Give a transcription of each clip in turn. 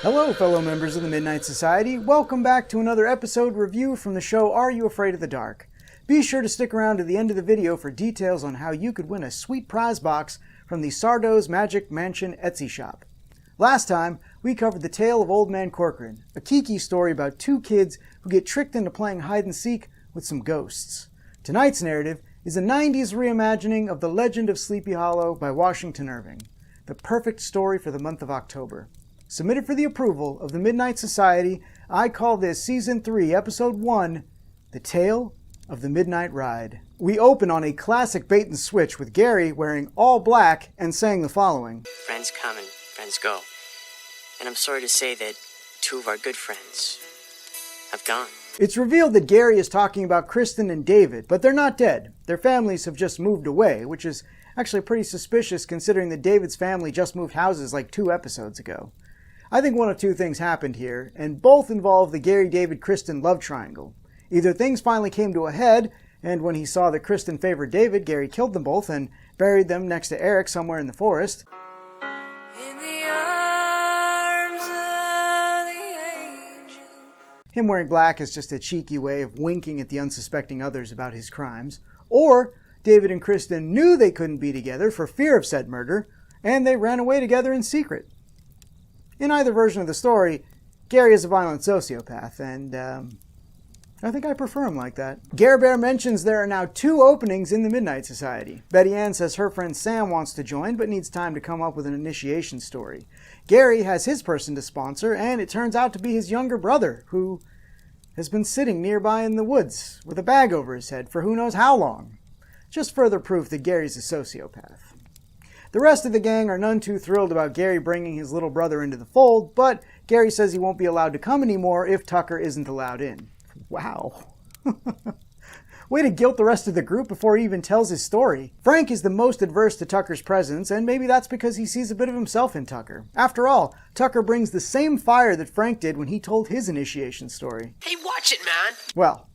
Hello, fellow members of the Midnight Society. Welcome back to another episode review from the show Are You Afraid of the Dark? Be sure to stick around to the end of the video for details on how you could win a sweet prize box from the Sardo's Magic Mansion Etsy shop. Last time, we covered the tale of Old Man Corcoran, a Kiki story about two kids who get tricked into playing hide-and-seek with some ghosts. Tonight's narrative is a 90s reimagining of The Legend of Sleepy Hollow by Washington Irving, the perfect story for the month of October. Submitted for the approval of the Midnight Society, I call this Season 3, Episode 1, The Tale of the Midnight Ride. We open on a classic bait and switch with Gary wearing all black and saying the following. Friends come and friends go. And I'm sorry to say that two of our good friends have gone. It's revealed that Gary is talking about Kristen and David, but they're not dead. Their families have just moved away, which is actually pretty suspicious considering that David's family just moved houses like 2 episodes ago. I think one of two things happened here, and both involve the Gary-David-Kristen love triangle. Either things finally came to a head, and when he saw that Kristen favored David, Gary killed them both and buried them next to Eric somewhere in the forest. In the arms of the angel. Him wearing black is just a cheeky way of winking at the unsuspecting others about his crimes. Or David and Kristen knew they couldn't be together for fear of said murder, and they ran away together in secret. In either version of the story, Gary is a violent sociopath, and I think I prefer him like that. Gare Bear mentions there are now 2 openings in the Midnight Society. Betty Ann says her friend Sam wants to join, but needs time to come up with an initiation story. Gary has his person to sponsor, and it turns out to be his younger brother, who has been sitting nearby in the woods with a bag over his head for who knows how long. Just further proof that Gary's a sociopath. The rest of the gang are none too thrilled about Gary bringing his little brother into the fold, but Gary says he won't be allowed to come anymore if Tucker isn't allowed in. Wow. Way to guilt the rest of the group before he even tells his story. Frank is the most adverse to Tucker's presence, and maybe that's because he sees a bit of himself in Tucker. After all, Tucker brings the same fire that Frank did when he told his initiation story. Hey, watch it, man! Well,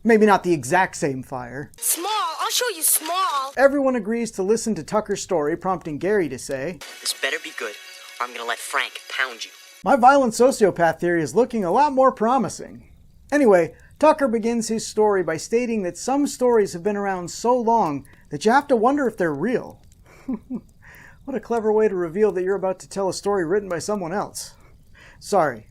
maybe not the exact same fire. Small, I'll show you small. Everyone agrees to listen to Tucker's story, prompting Gary to say, This better be good, or I'm gonna let Frank pound you. my violent sociopath theory is looking a lot more promising. Anyway, Tucker begins his story by stating that some stories have been around so long that you have to wonder if they're real. What a clever way to reveal that you're about to tell a story written by someone else. Sorry.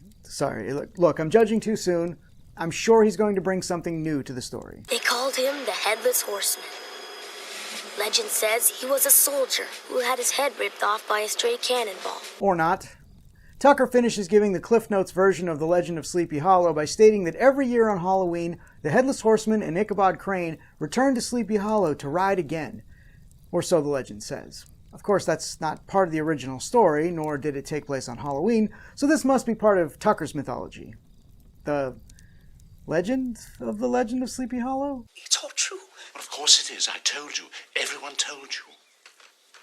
Look, I'm judging too soon. I'm sure he's going to bring something new to the story. They called him the Headless Horseman. Legend says he was a soldier who had his head ripped off by a stray cannonball. Or not. Tucker finishes giving the Cliff Notes version of The Legend of Sleepy Hollow by stating that every year on Halloween, the Headless Horseman and Ichabod Crane return to Sleepy Hollow to ride again. Or so the legend says. Of course, that's not part of the original story, nor did it take place on Halloween, so this must be part of Tucker's mythology. The legend of The Legend of Sleepy Hollow? It's all true. Well, of course it is. I told you. Everyone told you.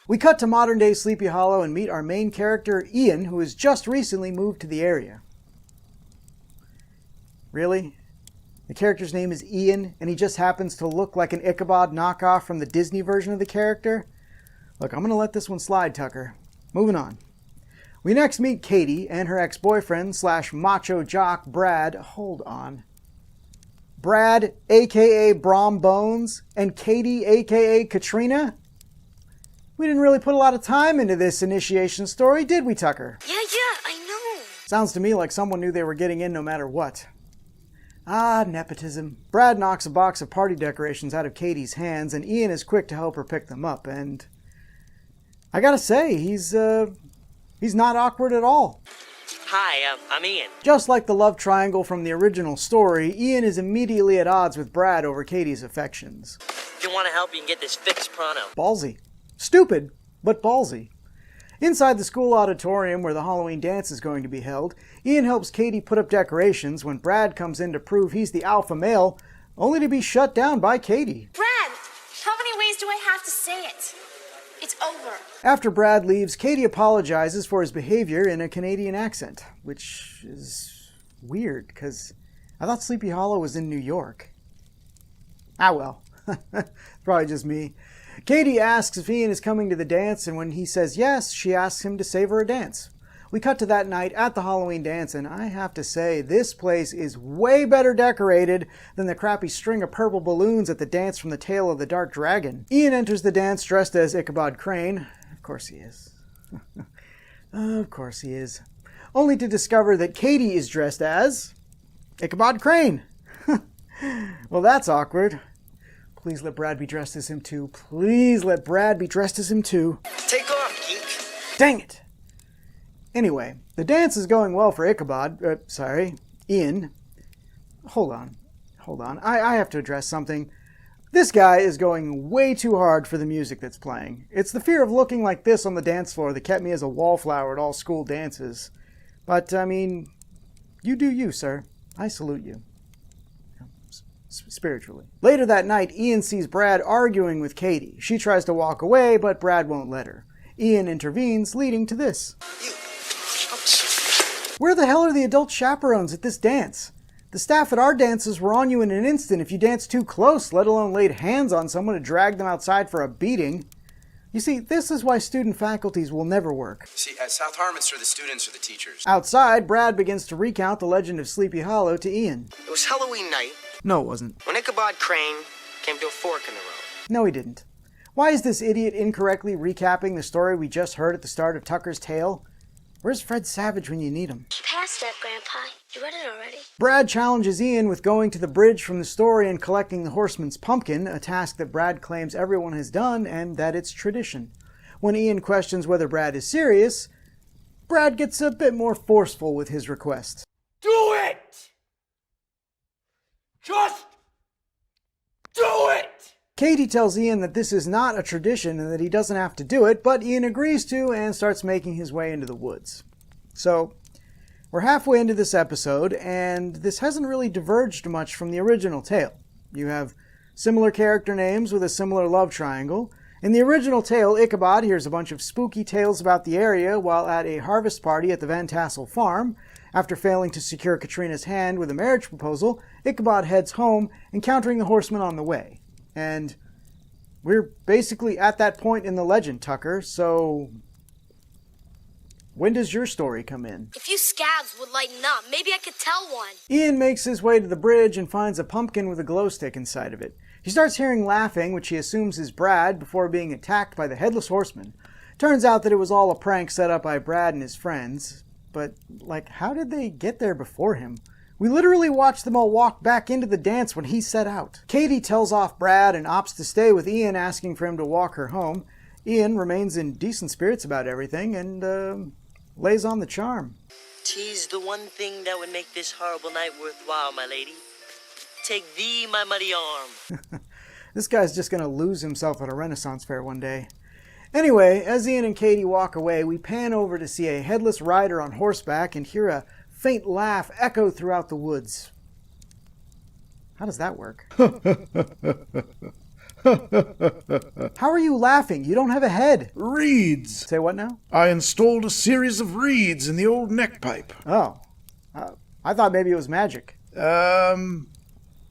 We cut to modern-day Sleepy Hollow and meet our main character, Ian, who has just recently moved to the area. Really? The character's name is Ian, and he just happens to look like an Ichabod knockoff from the Disney version of the character? Look, I'm going to let this one slide, Tucker. Moving on. We next meet Katie and her ex-boyfriend / macho jock, Brad. Hold on. Brad, a.k.a. Brom Bones, and Katie, a.k.a. Katrina? We didn't really put a lot of time into this initiation story, did we, Tucker? Yeah, I know. Sounds to me like someone knew they were getting in no matter what. Ah, nepotism. Brad knocks a box of party decorations out of Katie's hands, and Ian is quick to help her pick them up, and I gotta say, he's not awkward at all. Hi, I'm Ian. Just like the love triangle from the original story, Ian is immediately at odds with Brad over Katie's affections. If you want to help, you can get this fixed pronto. Ballsy. Stupid, but ballsy. Inside the school auditorium where the Halloween dance is going to be held, Ian helps Katie put up decorations when Brad comes in to prove he's the alpha male, only to be shut down by Katie. Brad, how many ways do I have to say it? It's over. After Brad leaves, Katie apologizes for his behavior in a Canadian accent, which is weird, because I thought Sleepy Hollow was in New York. Ah well, probably just me. Katie asks if Ian is coming to the dance, and when he says yes, she asks him to save her a dance. We cut to that night at the Halloween dance, and I have to say, this place is way better decorated than the crappy string of purple balloons at the dance from the Tale of the Dark Dragon. Ian enters the dance dressed as Ichabod Crane. Of course he is. Of course he is. Only to discover that Katie is dressed as Ichabod Crane. Well, that's awkward. Please let Brad be dressed as him too. Please let Brad be dressed as him too. Take off, geek. Dang it! Anyway, the dance is going well for Ian. Hold on. I have to address something. This guy is going way too hard for the music that's playing. It's the fear of looking like this on the dance floor that kept me as a wallflower at all school dances. But, I mean, you do you, sir. I salute you. Spiritually. Later that night, Ian sees Brad arguing with Katie. She tries to walk away, but Brad won't let her. Ian intervenes, leading to this. Where the hell are the adult chaperones at this dance? The staff at our dances were on you in an instant if you danced too close, let alone laid hands on someone to drag them outside for a beating. You see, this is why student faculties will never work. See, at South Harminster, the students are the teachers. Outside, Brad begins to recount the legend of Sleepy Hollow to Ian. It was Halloween night. No, it wasn't. When Ichabod Crane came to a fork in the road. No, he didn't. Why is this idiot incorrectly recapping the story we just heard at the start of Tucker's Tale? Where's Fred Savage when you need him? Pass that, Grandpa. You read it already. Brad challenges Ian with going to the bridge from the story and collecting the horseman's pumpkin, a task that Brad claims everyone has done and that it's tradition. When Ian questions whether Brad is serious, Brad gets a bit more forceful with his request. Do it! Just do it! Katie tells Ian that this is not a tradition and that he doesn't have to do it, but Ian agrees to and starts making his way into the woods. So, we're halfway into this episode, and this hasn't really diverged much from the original tale. You have similar character names with a similar love triangle. In the original tale, Ichabod hears a bunch of spooky tales about the area while at a harvest party at the Van Tassel farm. After failing to secure Katrina's hand with a marriage proposal, Ichabod heads home, encountering the horseman on the way. And we're basically at that point in the legend, Tucker, so when does your story come in? If you scabs would lighten up, maybe I could tell one. Ian makes his way to the bridge and finds a pumpkin with a glow stick inside of it. He starts hearing laughing, which he assumes is Brad, before being attacked by the Headless Horseman. Turns out that it was all a prank set up by Brad and his friends. But, how did they get there before him? We literally watched them all walk back into the dance when he set out. Katie tells off Brad and opts to stay with Ian, asking for him to walk her home. Ian remains in decent spirits about everything and lays on the charm. 'Tis the one thing that would make this horrible night worthwhile, my lady. Take thee, my muddy arm. This guy's just going to lose himself at a Renaissance fair one day. Anyway, as Ian and Katie walk away, we pan over to see a headless rider on horseback and hear a faint laugh echo throughout the woods. How does that work? How are you laughing? You don't have a head. Reeds. Say what now? I installed a series of reeds in the old neck pipe. Oh. I thought maybe it was magic.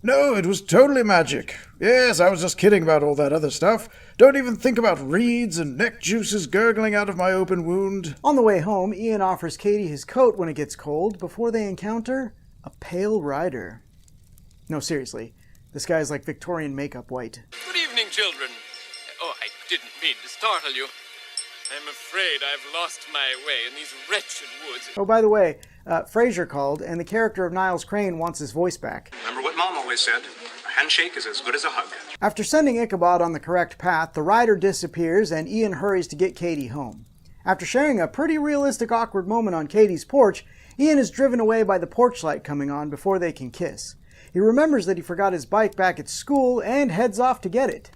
No, it was totally magic. Yes, I was just kidding about all that other stuff. Don't even think about reeds and neck juices gurgling out of my open wound. On the way home, Ian offers Katie his coat when it gets cold before they encounter a pale rider. No, seriously. This guy's like Victorian makeup white. Good evening, children. Oh, I didn't mean to startle you. I'm afraid I've lost my way in these wretched woods. Oh, by the way, Fraser called, and the character of Niles Crane wants his voice back. Remember what Mom always said, a handshake is as good as a hug. After sending Ichabod on the correct path, the rider disappears and Ian hurries to get Katie home. After sharing a pretty realistic awkward moment on Katie's porch, Ian is driven away by the porch light coming on before they can kiss. He remembers that he forgot his bike back at school and heads off to get it.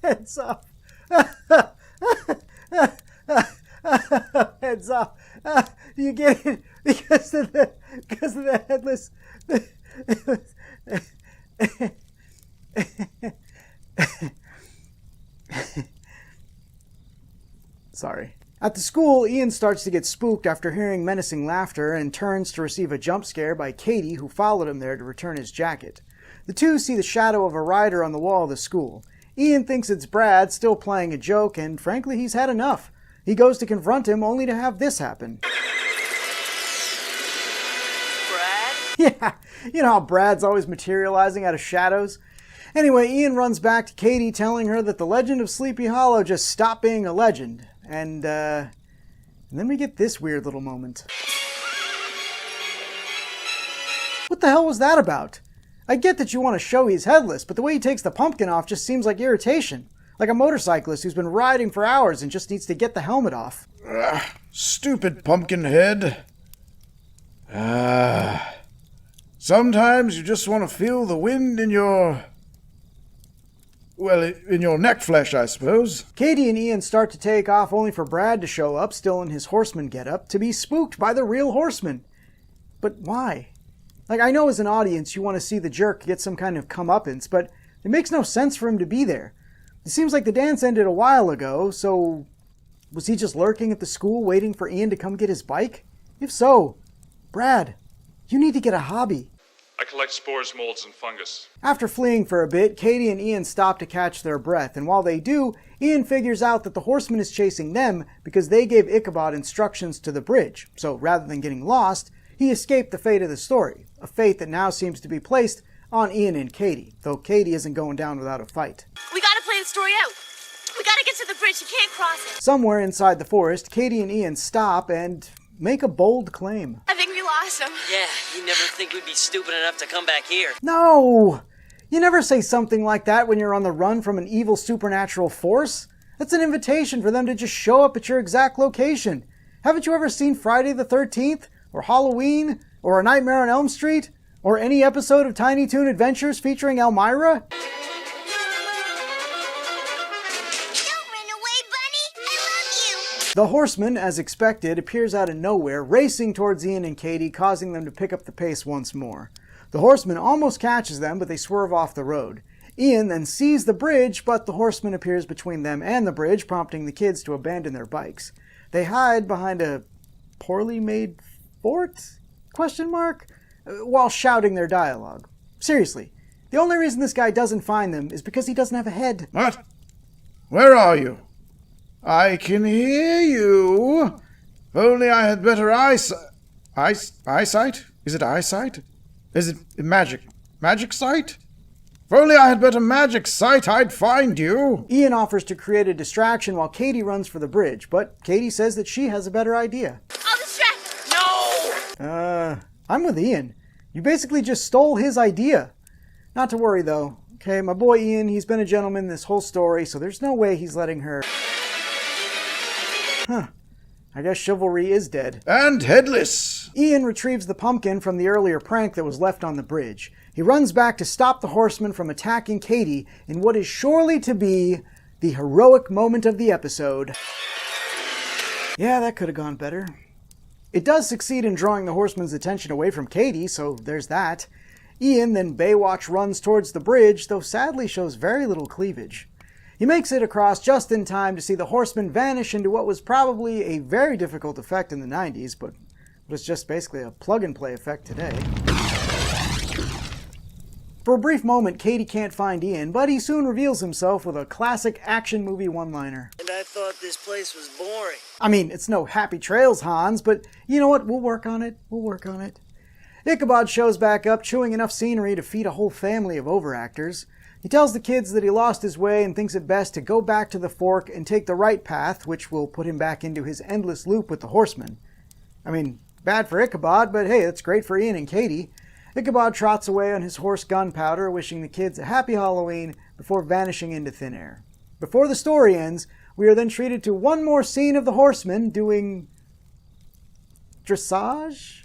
Heads off. Heads off. You get it? Because of the headless. Sorry. At the school, Ian starts to get spooked after hearing menacing laughter and turns to receive a jump scare by Katie, who followed him there to return his jacket. The two see the shadow of a rider on the wall of the school. Ian thinks it's Brad still playing a joke, and frankly, he's had enough. He goes to confront him only to have this happen. Brad? Yeah, you know how Brad's always materializing out of shadows? Anyway, Ian runs back to Katie telling her that the legend of Sleepy Hollow just stopped being a legend. And then we get this weird little moment. What the hell was that about? I get that you want to show he's headless, but the way he takes the pumpkin off just seems like irritation. Like a motorcyclist who's been riding for hours and just needs to get the helmet off. Stupid pumpkin head. Sometimes you just want to feel the wind in your... well, in your neck flesh, I suppose. Katie and Ian start to take off only for Brad to show up, still in his horseman getup, to be spooked by the real horseman. But why? Like, I know as an audience you want to see the jerk get some kind of comeuppance, but it makes no sense for him to be there. It seems like the dance ended a while ago, so was he just lurking at the school waiting for Ian to come get his bike? If so, Brad, you need to get a hobby. I collect spores, molds, and fungus. After fleeing for a bit, Katie and Ian stop to catch their breath, and while they do, Ian figures out that the horseman is chasing them because they gave Ichabod instructions to the bridge. So rather than getting lost, he escaped the fate of the story, a fate that now seems to be placed on Ian and Katie, though Katie isn't going down without a fight. We gotta play the story out. We gotta get to the bridge. You can't cross it. Somewhere inside the forest, Katie and Ian stop and make a bold claim. I think we lost him. Yeah, you never think we'd be stupid enough to come back here. No! You never say something like that when you're on the run from an evil supernatural force. That's an invitation for them to just show up at your exact location. Haven't you ever seen Friday the 13th? Or Halloween? Or A Nightmare on Elm Street? Or any episode of Tiny Toon Adventures featuring Elmira? The horseman, as expected, appears out of nowhere, racing towards Ian and Katie, causing them to pick up the pace once more. The horseman almost catches them, but they swerve off the road. Ian then sees the bridge, but the horseman appears between them and the bridge, prompting the kids to abandon their bikes. They hide behind a poorly made fort? While shouting their dialogue. Seriously, the only reason this guy doesn't find them is because he doesn't have a head. What? Where are you? I can hear you. If only I had better eyesight. Is it eyesight? Is it magic sight? If only I had better magic sight, I'd find you. Ian offers to create a distraction while Katie runs for the bridge, but Katie says that she has a better idea. I'll distract him. No! I'm with Ian. You basically just stole his idea. Not to worry, though. Okay, my boy Ian, he's been a gentleman this whole story, so there's no way he's letting her... I guess chivalry is dead. And headless! Ian retrieves the pumpkin from the earlier prank that was left on the bridge. He runs back to stop the horseman from attacking Katie in what is surely to be the heroic moment of the episode. Yeah, that could have gone better. It does succeed in drawing the horseman's attention away from Katie, so there's that. Ian then Baywatch runs towards the bridge, though sadly shows very little cleavage. He makes it across just in time to see the horseman vanish into what was probably a very difficult effect in the 90s, but was just basically a plug-and-play effect today. For a brief moment, Katie can't find Ian, but he soon reveals himself with a classic action movie one-liner. And I thought this place was boring. I mean, it's no Happy Trails, Hans, but you know what? We'll work on it. Ichabod shows back up, chewing enough scenery to feed a whole family of overactors. He tells the kids that he lost his way and thinks it best to go back to the fork and take the right path, which will put him back into his endless loop with the horsemen. I mean, bad for Ichabod, but hey, that's great for Ian and Katie. Ichabod trots away on his horse Gunpowder, wishing the kids a happy Halloween before vanishing into thin air. Before the story ends, we are then treated to one more scene of the horsemen doing... dressage? ?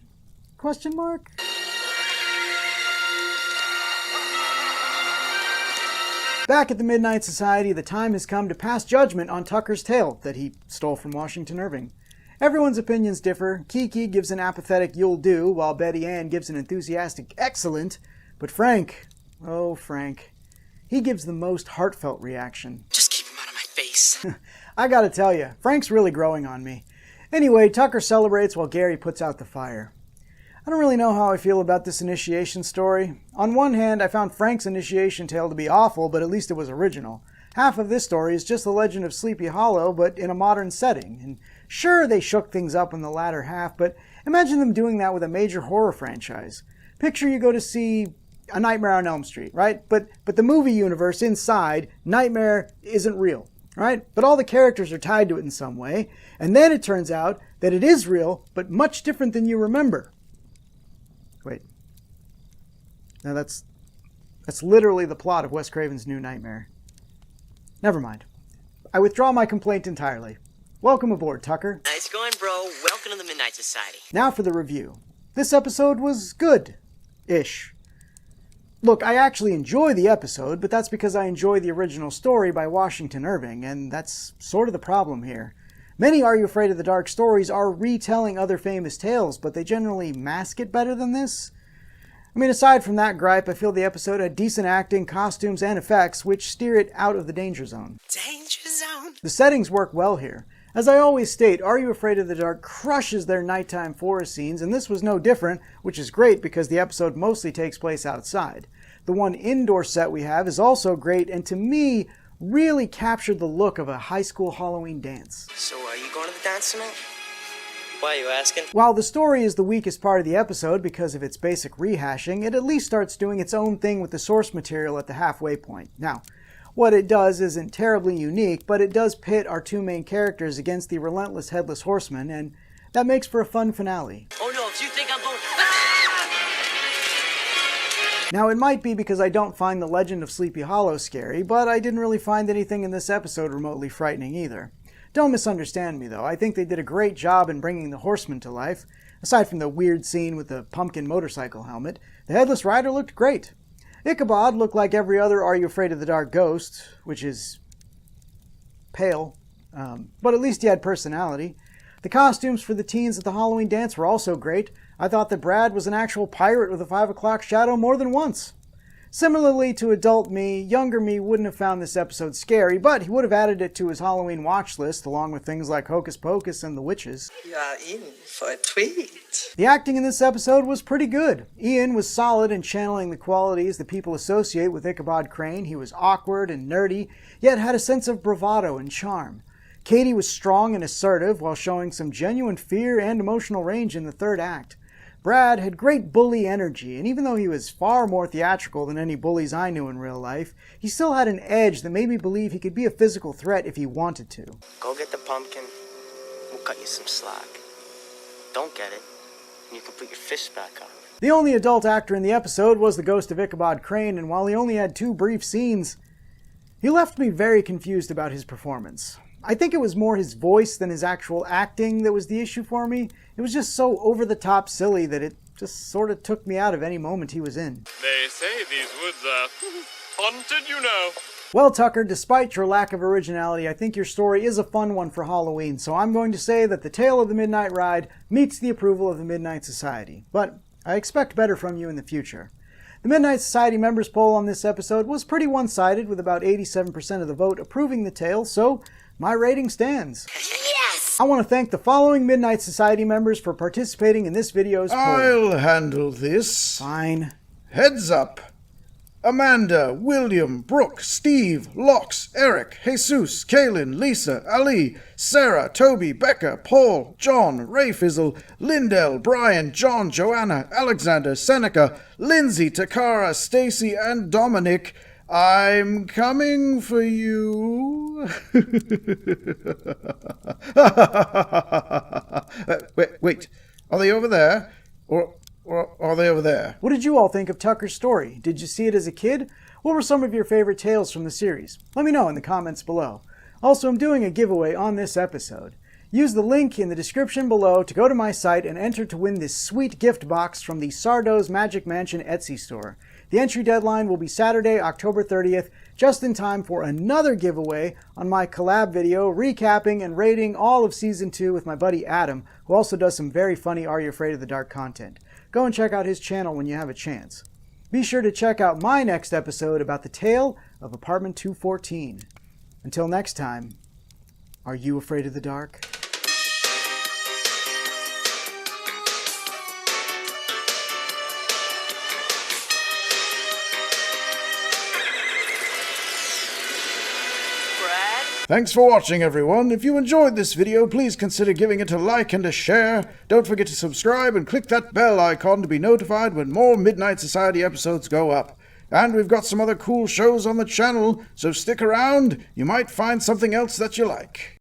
Back at the Midnight Society, the time has come to pass judgment on Tucker's tale that he stole from Washington Irving. Everyone's opinions differ. Kiki gives an apathetic "you'll do," while Betty Ann gives an enthusiastic "excellent." But Frank, oh Frank, he gives the most heartfelt reaction. Just keep him out of my face. I gotta tell you, Frank's really growing on me. Anyway, Tucker celebrates while Gary puts out the fire. I don't really know how I feel about this initiation story. On one hand, I found Frank's initiation tale to be awful, but at least it was original. Half of this story is just the legend of Sleepy Hollow, but in a modern setting. And sure, they shook things up in the latter half, but imagine them doing that with a major horror franchise. Picture you go to see A Nightmare on Elm Street, right? But the movie universe inside, Nightmare isn't real, right? But all the characters are tied to it in some way, and then it turns out that it is real, but much different than you remember. Wait. Now that's literally the plot of Wes Craven's New Nightmare. Never mind. I withdraw my complaint entirely. Welcome aboard, Tucker. Nice going, bro. Welcome to the Midnight Society. Now for the review. This episode was good-ish. Look, I actually enjoy the episode, but that's because I enjoy the original story by Washington Irving, and that's sort of the problem here. Many Are You Afraid of the Dark stories are retelling other famous tales, but they generally mask it better than this. I mean, aside from that gripe, I feel the episode had decent acting, costumes, and effects, which steer it out of the danger zone. Danger zone? The settings work well here. As I always state, Are You Afraid of the Dark crushes their nighttime forest scenes, and this was no different, which is great because the episode mostly takes place outside. The one indoor set we have is also great, and to me, really captured the look of a high school Halloween dance. So are you going to the dance tonight? Why are you asking? While the story is the weakest part of the episode because of its basic rehashing, it at least starts doing its own thing with the source material at the halfway point. Now, what it does isn't terribly unique, but it does pit our two main characters against the relentless Headless Horseman, and that makes for a fun finale. Oh no, if you think I'm going... Now, it might be because I don't find the legend of Sleepy Hollow scary, but I didn't really find anything in this episode remotely frightening either. Don't misunderstand me, though. I think they did a great job in bringing the Horseman to life. Aside from the weird scene with the pumpkin motorcycle helmet, the Headless Rider looked great. Ichabod looked like every other Are You Afraid of the Dark ghost, which is pale, but at least he had personality. The costumes for the teens at the Halloween dance were also great. I thought that Brad was an actual pirate with a 5 o'clock shadow more than once. Similarly to adult me, younger me wouldn't have found this episode scary, but he would have added it to his Halloween watch list along with things like Hocus Pocus and The Witches. You're in for a treat. The acting in this episode was pretty good. Ian was solid in channeling the qualities that people associate with Ichabod Crane. He was awkward and nerdy, yet had a sense of bravado and charm. Katie was strong and assertive while showing some genuine fear and emotional range in the third act. Brad had great bully energy, and even though he was far more theatrical than any bullies I knew in real life, he still had an edge that made me believe he could be a physical threat if he wanted to. Go get the pumpkin. We'll cut you some slack. Don't get it, and you can put your fist back on. The only adult actor in the episode was the ghost of Ichabod Crane, and while he only had 2 brief scenes, he left me very confused about his performance. I think it was more his voice than his actual acting that was the issue for me. It was just so over-the-top silly that it just sort of took me out of any moment he was in. They say these woods are haunted, you know. Well, Tucker, despite your lack of originality, I think your story is a fun one for Halloween, so I'm going to say that the Tale of the Midnight Ride meets the approval of the Midnight Society. But I expect better from you in the future. The Midnight Society members poll on this episode was pretty one-sided, with about 87% of the vote approving the tale, so my rating stands. Yes! I want to thank the following Midnight Society members for participating in this video's poll. I'll handle this. Fine. Heads up. Amanda, William, Brooke, Steve, Lox, Eric, Jesus, Kaylin, Lisa, Ali, Sarah, Toby, Becca, Paul, John, Ray Fizzle, Lindell, Brian, John, Joanna, Alexander, Seneca, Lindsay, Takara, Stacy, and Dominic. I'm coming for you. Wait. Are they over there? Or are they over there? What did you all think of Tucker's story? Did you see it as a kid? What were some of your favorite tales from the series? Let me know in the comments below. Also, I'm doing a giveaway on this episode. Use the link in the description below to go to my site and enter to win this sweet gift box from the Sardo's Magic Mansion Etsy store. The entry deadline will be Saturday, October 30th, just in time for another giveaway on my collab video recapping and rating all of Season 2 with my buddy Adam, who also does some very funny Are You Afraid of the Dark content. Go and check out his channel when you have a chance. Be sure to check out my next episode about the tale of Apartment 214. Until next time, are you afraid of the dark? Thanks for watching, everyone. If you enjoyed this video, please consider giving it a like and a share. Don't forget to subscribe and click that bell icon to be notified when more Midnight Society episodes go up. And we've got some other cool shows on the channel, so stick around. You might find something else that you like.